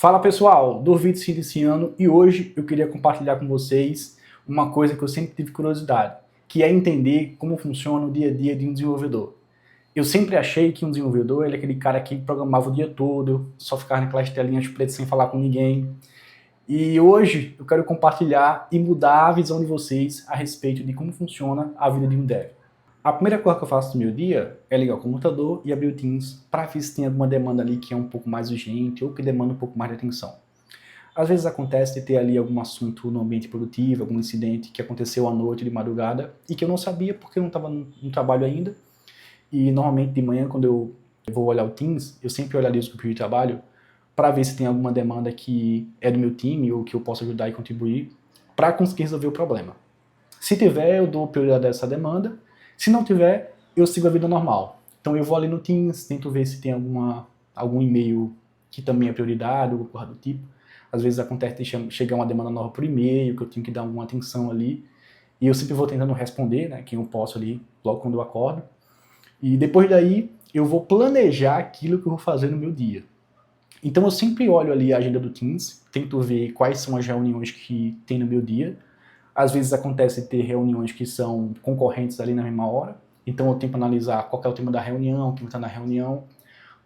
Fala pessoal, Dorvido Ciliciano, e hoje eu queria compartilhar com vocês uma coisa que eu sempre tive curiosidade, que é entender como funciona o dia a dia de um desenvolvedor. Eu sempre achei que um desenvolvedor era aquele cara que programava o dia todo, só ficava naquelas telinhas pretas sem falar com ninguém. E hoje eu quero compartilhar e mudar a visão de vocês a respeito de como funciona a vida de um dev. A primeira coisa que eu faço no meu dia é ligar o computador e abrir o Teams para ver se tem alguma demanda ali que é um pouco mais urgente ou que demanda um pouco mais de atenção. Às vezes acontece de ter ali algum assunto no ambiente produtivo, algum incidente que aconteceu à noite, de madrugada, e que eu não sabia porque eu não estava no trabalho ainda. E normalmente de manhã, quando eu vou olhar o Teams, eu sempre olharia os grupos de trabalho para ver se tem alguma demanda que é do meu time ou que eu possa ajudar e contribuir para conseguir resolver o problema. Se tiver, eu dou prioridade a essa demanda. Se não tiver, eu sigo a vida normal. Então eu vou ali no Teams, tento ver se tem algum e-mail que também é prioridade, ou coisa do tipo. Às vezes acontece de chegar uma demanda nova por e-mail, que eu tenho que dar alguma atenção ali. E eu sempre vou tentando responder, né, quem eu posso ali, logo quando eu acordo. E depois daí, eu vou planejar aquilo que eu vou fazer no meu dia. Então eu sempre olho ali a agenda do Teams, tento ver quais são as reuniões que tem no meu dia. Às vezes acontece ter reuniões que são concorrentes ali na mesma hora, então eu tento analisar qual é o tema da reunião, quem está na reunião,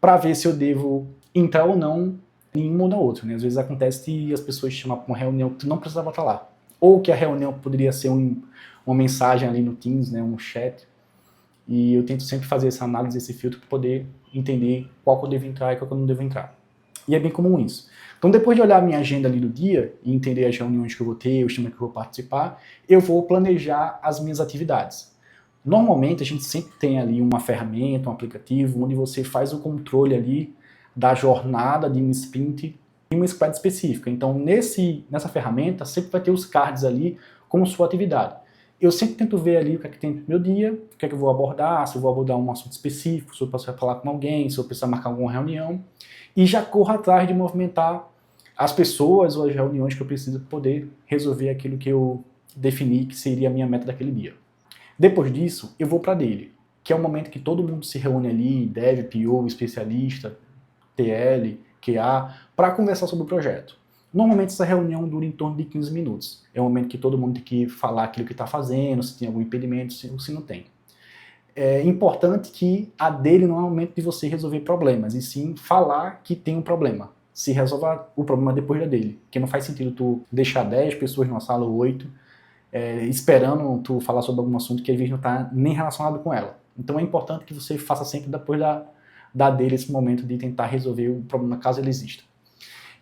para ver se eu devo entrar ou não em uma ou na outra. Né? Às vezes acontece que as pessoas chamam para uma reunião que tu não precisava estar lá, ou que a reunião poderia ser uma mensagem ali no Teams, né, um chat, e eu tento sempre fazer essa análise, esse filtro, para poder entender qual que eu devo entrar e qual que eu não devo entrar. E é bem comum isso. Então, depois de olhar a minha agenda ali do dia e entender as reuniões que eu vou ter, os temas que eu vou participar, eu vou planejar as minhas atividades. Normalmente, a gente sempre tem ali uma ferramenta, um aplicativo, onde você faz o controle ali da jornada de uma sprint em uma squad específica. Então, nessa ferramenta, sempre vai ter os cards ali como sua atividade. Eu sempre tento ver ali o que é que tem no meu dia, o que é que eu vou abordar, se eu vou abordar um assunto específico, se eu posso falar com alguém, se eu precisar marcar alguma reunião, e já corro atrás de movimentar as pessoas ou as reuniões que eu preciso para poder resolver aquilo que eu defini que seria a minha meta daquele dia. Depois disso, eu vou para daily, que é o momento que todo mundo se reúne ali, dev, PO, especialista, TL, QA, para conversar sobre o projeto. Normalmente essa reunião dura em torno de 15 minutos. É o momento que todo mundo tem que falar aquilo que está fazendo, se tem algum impedimento, se não tem. É importante que a dele não é o momento de você resolver problemas, e sim falar que tem um problema. Se resolva o problema depois da dele. Porque não faz sentido tu deixar 10 pessoas numa sala ou 8 esperando tu falar sobre algum assunto que às vezes não está nem relacionado com ela. Então é importante que você faça sempre depois da dele esse momento de tentar resolver o problema caso ele exista.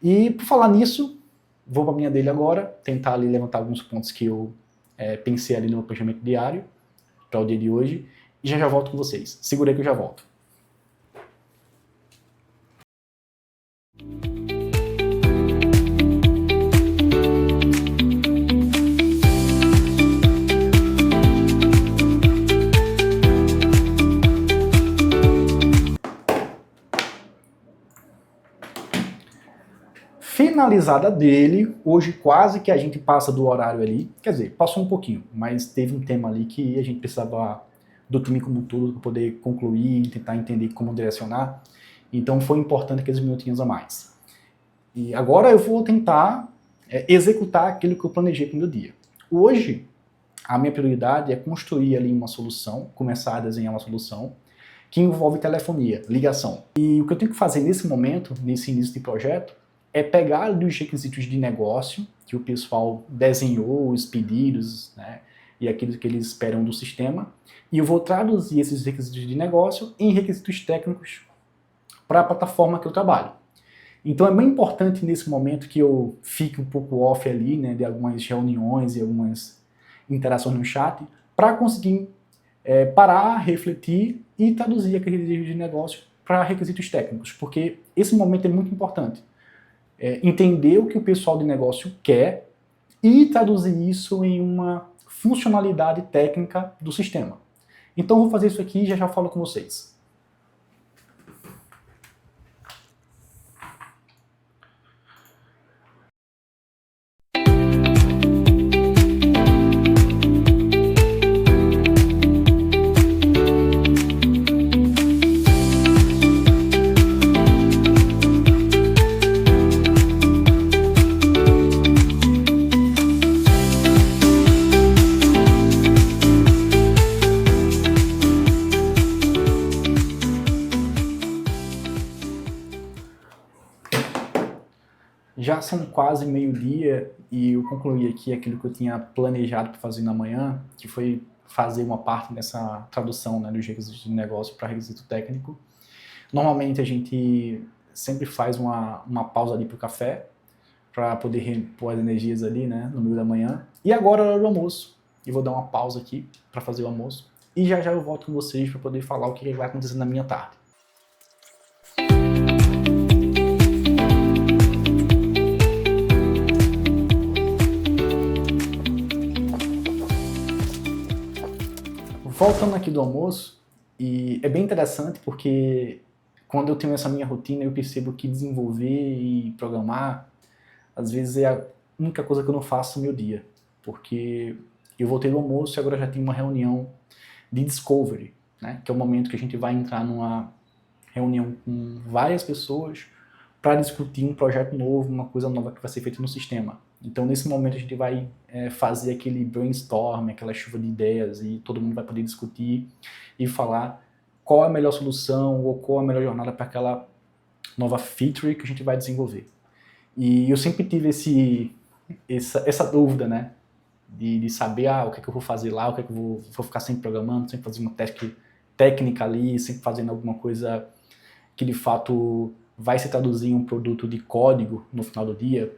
E por falar nisso, vou para a minha dele agora, tentar ali levantar alguns pontos que eu pensei ali no meu planejamento diário para o dia de hoje. E já volto com vocês. Segura aí que eu já volto. Finalizada dele, hoje quase que a gente passa do horário ali, quer dizer, passou um pouquinho, mas teve um tema ali que a gente precisava do time como um todo para poder concluir, tentar entender como direcionar, então foi importante aqueles minutinhos a mais. E agora eu vou tentar executar aquilo que eu planejei para o meu dia. Hoje, a minha prioridade é construir ali uma solução, começar a desenhar uma solução que envolve telefonia, ligação. E o que eu tenho que fazer nesse momento, nesse início de projeto, é pegar os requisitos de negócio que o pessoal desenhou, os pedidos, né, e aquilo que eles esperam do sistema, e eu vou traduzir esses requisitos de negócio em requisitos técnicos para a plataforma que eu trabalho. Então é bem importante nesse momento que eu fique um pouco off ali, né, de algumas reuniões e algumas interações no chat, para conseguir parar, refletir e traduzir aqueles requisitos de negócio para requisitos técnicos, porque esse momento é muito importante. Entender o que o pessoal de negócio quer e traduzir isso em uma funcionalidade técnica do sistema. Então eu vou fazer isso aqui e já falo com vocês. Já são quase meio-dia e eu concluí aqui aquilo que eu tinha planejado para fazer na manhã, que foi fazer uma parte dessa tradução, né, dos requisitos de negócio para requisito técnico. Normalmente a gente sempre faz uma pausa ali para o café, para poder repor as energias ali, né, no meio da manhã. E agora é hora do almoço. E vou dar uma pausa aqui para fazer o almoço. E já já eu volto com vocês para poder falar o que vai acontecer na minha tarde. Voltando aqui do almoço, e é bem interessante porque quando eu tenho essa minha rotina eu percebo que desenvolver e programar às vezes é a única coisa que eu não faço no meu dia, porque eu voltei do almoço e agora já tenho uma reunião de discovery, né, que é o momento que a gente vai entrar numa reunião com várias pessoas para discutir um projeto novo, uma coisa nova que vai ser feita no sistema. Então, nesse momento, a gente vai fazer aquele brainstorm, aquela chuva de ideias, e todo mundo vai poder discutir e falar qual é a melhor solução ou qual é a melhor jornada para aquela nova feature que a gente vai desenvolver. E eu sempre tive essa dúvida, né? De saber o que é que eu vou fazer lá, o que é que eu vou ficar sempre programando, sempre fazendo uma técnica ali, sempre fazendo alguma coisa que de fato vai se traduzir em um produto de código no final do dia.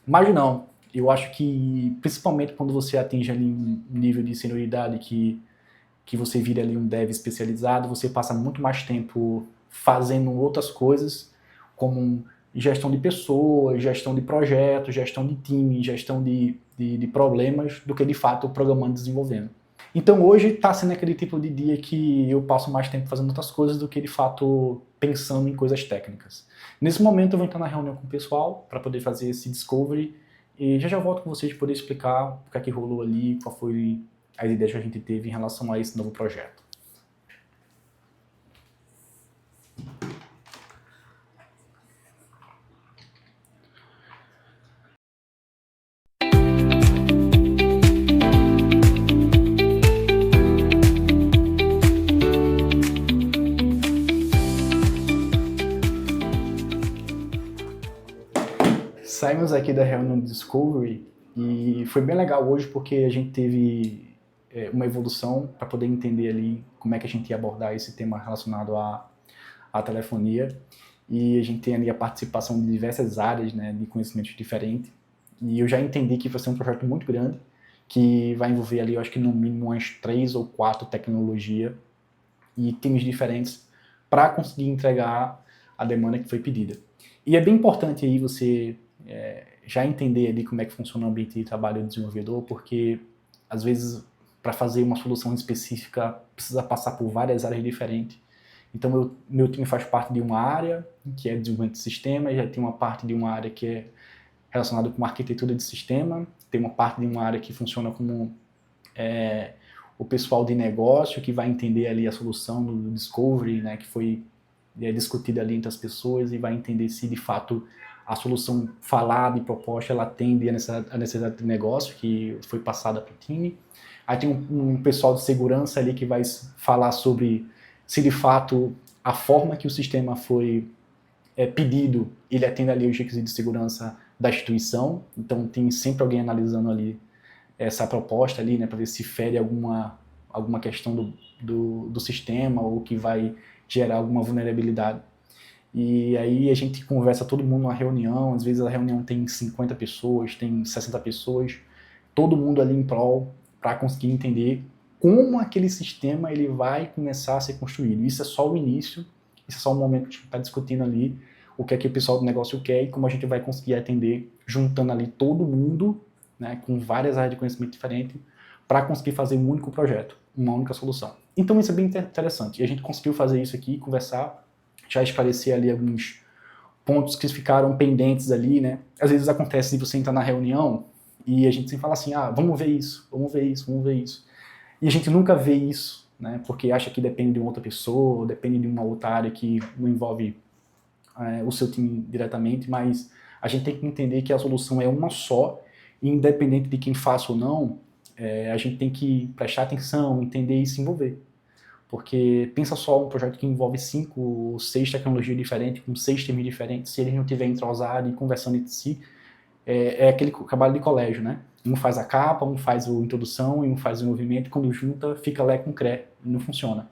Mas não, eu acho que principalmente quando você atinge ali um nível de senioridade que você vira ali um dev especializado, você passa muito mais tempo fazendo outras coisas, como gestão de pessoas, gestão de projetos, gestão de time, gestão de problemas, do que de fato programando e desenvolvendo. Então hoje está sendo aquele tipo de dia que eu passo mais tempo fazendo outras coisas do que de fato pensando em coisas técnicas. Nesse momento eu vou entrar na reunião com o pessoal para poder fazer esse discovery e já volto com vocês para poder explicar o que é que rolou ali, qual foi as ideias que a gente teve em relação a esse novo projeto. Saímos aqui da reunião de Discovery e foi bem legal hoje porque a gente teve uma evolução para poder entender ali como é que a gente ia abordar esse tema relacionado à telefonia, e a gente tem ali a participação de diversas áreas, né, de conhecimentos diferentes, e eu já entendi que vai ser um projeto muito grande que vai envolver ali, eu acho que no mínimo umas 3 ou 4 tecnologias e times diferentes para conseguir entregar a demanda que foi pedida. E é bem importante aí você já entender ali como é que funciona o ambiente de trabalho do desenvolvedor, porque às vezes para fazer uma solução específica precisa passar por várias áreas diferentes. Então meu time faz parte de uma área que é desenvolvimento de sistema, já tem uma parte de uma área que é relacionada com arquitetura de sistema, tem uma parte de uma área que funciona como o pessoal de negócio que vai entender ali a solução do discovery, né, que foi discutida ali entre as pessoas, e vai entender se de fato a solução falada e proposta ela atende a necessidade do negócio que foi passada para o time. Aí tem um pessoal de segurança ali que vai falar sobre se de fato a forma que o sistema foi pedido, ele atende ali os requisitos de segurança da instituição. Então tem sempre alguém analisando ali essa proposta ali, né, para ver se fere alguma questão do sistema ou que vai gerar alguma vulnerabilidade. E aí a gente conversa todo mundo numa reunião, às vezes a reunião tem 50 pessoas, tem 60 pessoas, todo mundo ali em prol para conseguir entender como aquele sistema ele vai começar a ser construído. Isso é só o início, isso é só o momento que a gente está discutindo ali o que é que o pessoal do negócio quer e como a gente vai conseguir atender, juntando ali todo mundo, né, com várias áreas de conhecimento diferentes, para conseguir fazer um único projeto, uma única solução. Então isso é bem interessante. E a gente conseguiu fazer isso aqui, conversar, já esclarecer ali alguns pontos que ficaram pendentes ali, né? Às vezes acontece de você entrar na reunião e a gente sempre fala assim, vamos ver isso, vamos ver isso, vamos ver isso. E a gente nunca vê isso, né? Porque acha que depende de uma outra pessoa, depende de uma outra área que não envolve o seu time diretamente, mas a gente tem que entender que a solução é uma só, e independente de quem faça ou não, a gente tem que prestar atenção, entender e se envolver. Porque pensa só um projeto que envolve 5 ou 6 tecnologias diferentes, com 6 times diferentes, se eles não estiverem entrosados e conversando entre si, é aquele trabalho de colégio, né? Um faz a capa, um faz a introdução e um faz o movimento, e quando junta, fica Lé com Cré, e não funciona.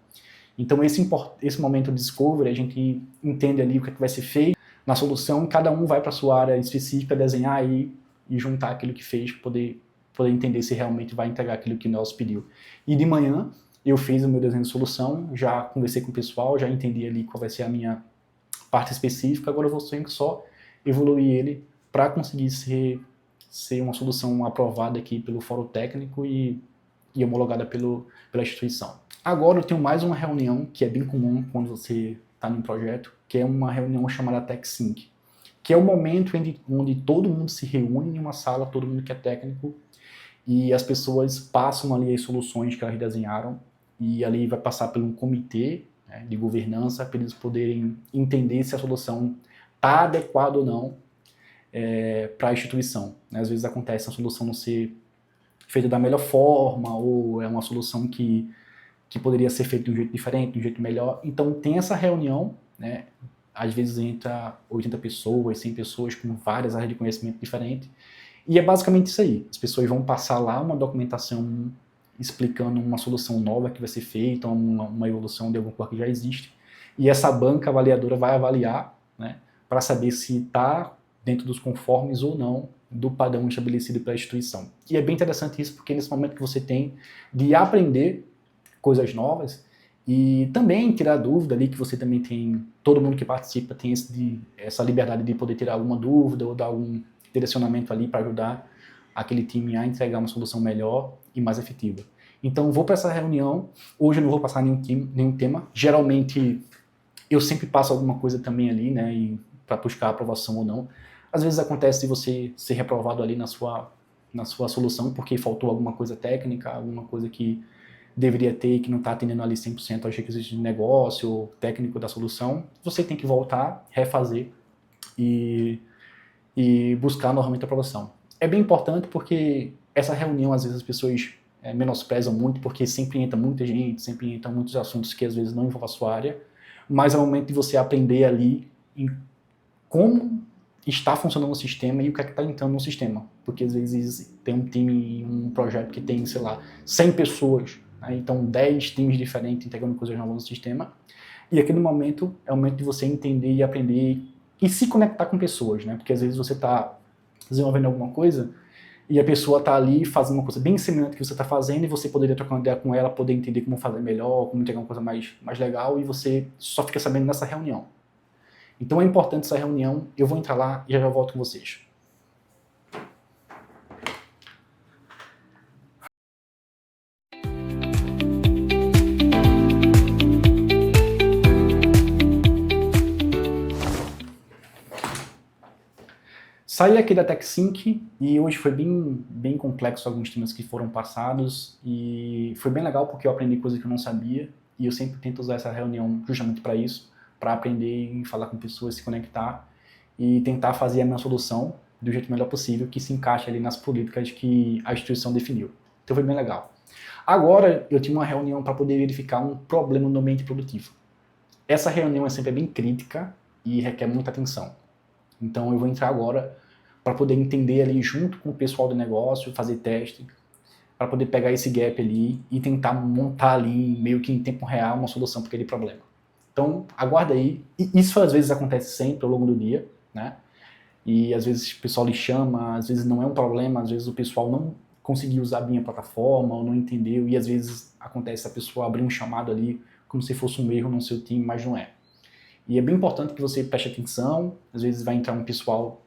Então esse momento de discovery, a gente entende ali o que vai ser feito na solução, e cada um vai para a sua área específica, desenhar e juntar aquilo que fez, para poder entender se realmente vai entregar aquilo que nós pediu. E de manhã, eu fiz o meu desenho de solução, já conversei com o pessoal, já entendi ali qual vai ser a minha parte específica, agora eu vou sempre só evoluir ele para conseguir ser uma solução aprovada aqui pelo fórum técnico e homologada pela instituição. Agora eu tenho mais uma reunião que é bem comum quando você está num projeto, que é uma reunião chamada TechSync, que é o momento onde todo mundo se reúne em uma sala, todo mundo que é técnico, e as pessoas passam ali as soluções que elas desenharam, e ali vai passar por um comitê, né, de governança, para eles poderem entender se a solução está adequada ou não para a instituição. Né? Às vezes acontece a solução não ser feita da melhor forma, ou é uma solução que poderia ser feita de um jeito diferente, de um jeito melhor. Então tem essa reunião, né? Às vezes entra 80 pessoas, 100 pessoas com várias áreas de conhecimento diferentes, e é basicamente isso aí. As pessoas vão passar lá uma documentação explicando uma solução nova que vai ser feita, uma evolução de alguma coisa que já existe, e essa banca avaliadora vai avaliar, né, para saber se está dentro dos conformes ou não do padrão estabelecido pela instituição. E é bem interessante isso, porque nesse momento que você tem de aprender coisas novas e também tirar dúvida ali, que você também tem, todo mundo que participa tem essa liberdade de poder tirar alguma dúvida ou dar algum direcionamento ali para ajudar aquele time a entregar uma solução melhor e mais efetiva. Então vou para essa reunião, hoje eu não vou passar nenhum tema, geralmente eu sempre passo alguma coisa também ali, né, para buscar aprovação ou não. Às vezes acontece de você ser reprovado ali na sua solução porque faltou alguma coisa técnica, alguma coisa que deveria ter e que não está atendendo ali 100% aos requisitos de negócio ou técnico da solução. Você tem que voltar, refazer e buscar novamente a aprovação. É bem importante porque essa reunião, às vezes, as pessoas menosprezam muito, porque sempre entra muita gente, sempre entram muitos assuntos que, às vezes, não envolvem a sua área, mas é o momento de você aprender ali em como está funcionando o sistema e o que é que está entrando no sistema. Porque, às vezes, tem um time, um projeto que tem, sei lá, 100 pessoas, né? Então 10 times diferentes integrando coisas novas no sistema, e aquele momento é o momento de você entender e aprender e se conectar com pessoas, né? Porque às vezes você está desenvolvendo alguma coisa e a pessoa está ali fazendo uma coisa bem semelhante que você está fazendo e você poderia trocar uma ideia com ela, poder entender como fazer melhor, como entregar uma coisa mais legal, e você só fica sabendo nessa reunião. Então é importante essa reunião, eu vou entrar lá e já volto com vocês. Saí aqui da TechSync e hoje foi bem complexo alguns temas que foram passados e foi bem legal porque eu aprendi coisas que eu não sabia e eu sempre tento usar essa reunião justamente para isso, para aprender e falar com pessoas, se conectar e tentar fazer a minha solução do jeito melhor possível, que se encaixe ali nas políticas que a instituição definiu. Então foi bem legal. Agora eu tive uma reunião para poder verificar um problema no ambiente produtivo. Essa reunião é sempre bem crítica e requer muita atenção. Então eu vou entrar agora para poder entender ali junto com o pessoal do negócio, fazer teste, para poder pegar esse gap ali e tentar montar ali meio que em tempo real uma solução para aquele problema. Então aguarda aí, e isso às vezes acontece sempre ao longo do dia, né? E às vezes o pessoal lhe chama, às vezes não é um problema, às vezes o pessoal não conseguiu usar bem a plataforma ou não entendeu, e às vezes acontece a pessoa abrir um chamado ali como se fosse um erro no seu time, mas não é. E é bem importante que você preste atenção, às vezes vai entrar um pessoal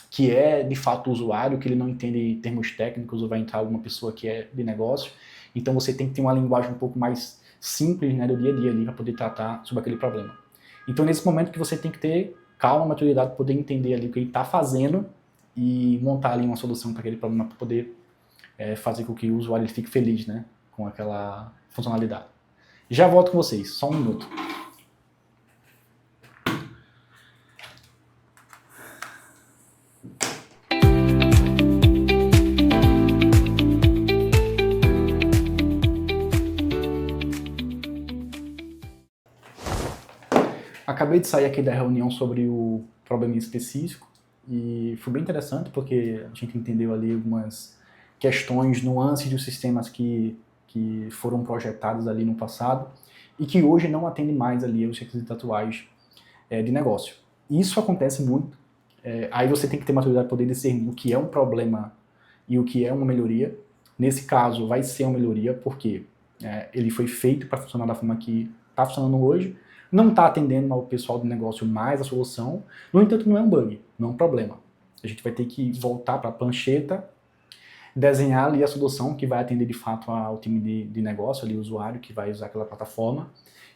que é de fato usuário, que ele não entende termos técnicos, ou vai entrar alguma pessoa que é de negócio, então você tem que ter uma linguagem um pouco mais simples, né, do dia a dia ali para poder tratar sobre aquele problema. Então nesse momento que você tem que ter calma, maturidade, para poder entender ali o que ele está fazendo e montar ali uma solução para aquele problema, para poder fazer com que o usuário ele fique feliz, né, com aquela funcionalidade. Já volto com vocês, só um minuto. acabei de sair aqui da reunião sobre o problema específico e foi bem interessante porque a gente entendeu ali algumas questões, nuances dos sistemas que foram projetados ali no passado e que hoje não atendem mais ali aos requisitos atuais de negócio. Isso acontece muito. Aí você tem que ter maturidade para poder discernir o que é um problema e o que é uma melhoria. Nesse caso, vai ser uma melhoria porque ele foi feito para funcionar da forma que está funcionando hoje, não está atendendo ao pessoal do negócio mais a solução, no entanto não é um bug, não é um problema. A gente vai ter que voltar para a prancheta, desenhar ali a solução que vai atender de fato ao time de negócio, ali, o usuário que vai usar aquela plataforma,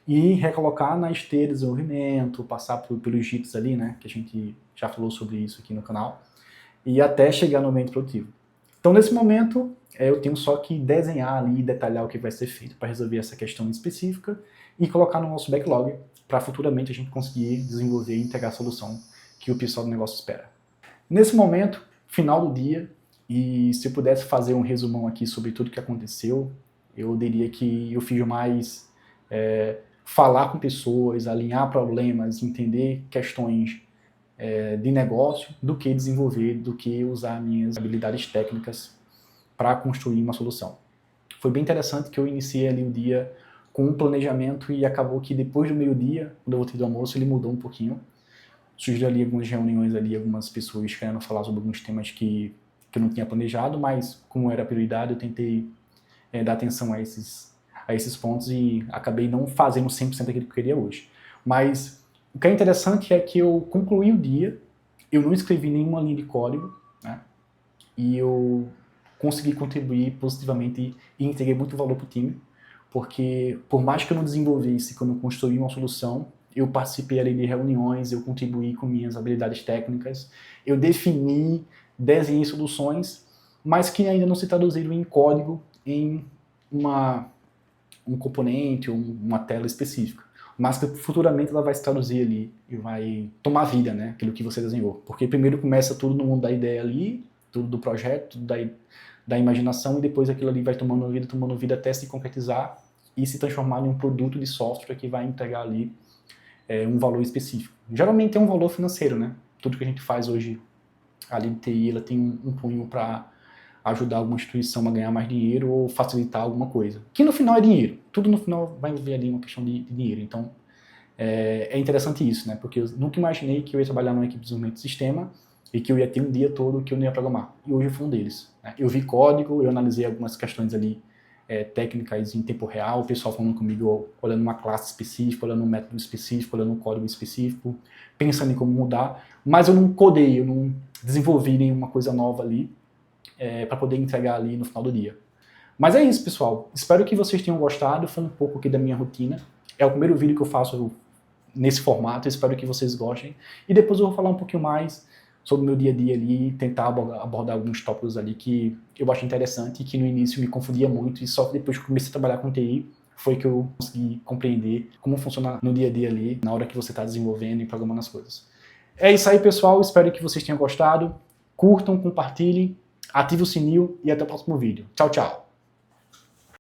e recolocar na esteira de desenvolvimento, passar pelos JITs ali, né, que a gente já falou sobre isso aqui no canal, e até chegar no ambiente produtivo. Então, nesse momento, eu tenho só que desenhar ali e detalhar o que vai ser feito para resolver essa questão específica e colocar no nosso backlog para futuramente a gente conseguir desenvolver e entregar a solução que o pessoal do negócio espera. Nesse momento, final do dia, e se eu pudesse fazer um resumão aqui sobre tudo que aconteceu, eu diria que eu fiz mais falar com pessoas, alinhar problemas, entender questões de negócio, do que desenvolver, do que usar minhas habilidades técnicas para construir uma solução. Foi bem interessante que eu iniciei ali o dia com um planejamento e acabou que depois do meio-dia, quando eu voltei do almoço, ele mudou um pouquinho. Surgiram ali algumas reuniões ali, algumas pessoas querendo falar sobre alguns temas que eu não tinha planejado, mas como era prioridade, eu tentei dar atenção a esses pontos e acabei não fazendo 100% daquilo que eu queria hoje. Mas o que é interessante é que eu concluí o dia, eu não escrevi nenhuma linha de código, né? E eu consegui contribuir positivamente e entreguei muito valor para o time, porque por mais que eu não desenvolvesse, quando eu construí uma solução, eu participei ali de reuniões, eu contribuí com minhas habilidades técnicas, eu defini, desenhei soluções, mas que ainda não se traduziram em código em um componente ou uma tela específica. Mas que futuramente ela vai se traduzir ali e vai tomar vida, né? Aquilo que você desenhou. Porque primeiro começa tudo no mundo da ideia ali, tudo do projeto, tudo da imaginação, e depois aquilo ali vai tomando vida até se concretizar e se transformar em um produto de software que vai entregar ali um valor específico. Geralmente é um valor financeiro, né? Tudo que a gente faz hoje ali de TI, ela tem um cunho para ajudar alguma instituição a ganhar mais dinheiro ou facilitar alguma coisa. Que no final é dinheiro. Tudo no final vai envolver ali uma questão de dinheiro. Então, é interessante isso, né? Porque eu nunca imaginei que eu ia trabalhar numa equipe de desenvolvimento de sistema e que eu ia ter um dia todo que eu não ia programar. E hoje foi um deles, né? Eu vi código, eu analisei algumas questões ali técnicas em tempo real, o pessoal falando comigo, olhando uma classe específica, olhando um método específico, olhando um código específico, pensando em como mudar, mas eu não codei, eu não desenvolvi nenhuma coisa nova ali para poder entregar ali no final do dia. Mas é isso, pessoal. Espero que vocês tenham gostado. Foi um pouco aqui da minha rotina. É o primeiro vídeo que eu faço nesse formato. Espero que vocês gostem. E depois eu vou falar um pouquinho mais sobre o meu dia a dia ali, tentar abordar alguns tópicos ali que eu acho interessante e que no início me confundia muito. E só depois que eu comecei a trabalhar com TI foi que eu consegui compreender como funciona no dia a dia ali, na hora que você está desenvolvendo e programando as coisas. É isso aí, pessoal. Espero que vocês tenham gostado. Curtam, compartilhem. Ative o sininho e até o próximo vídeo. Tchau, tchau.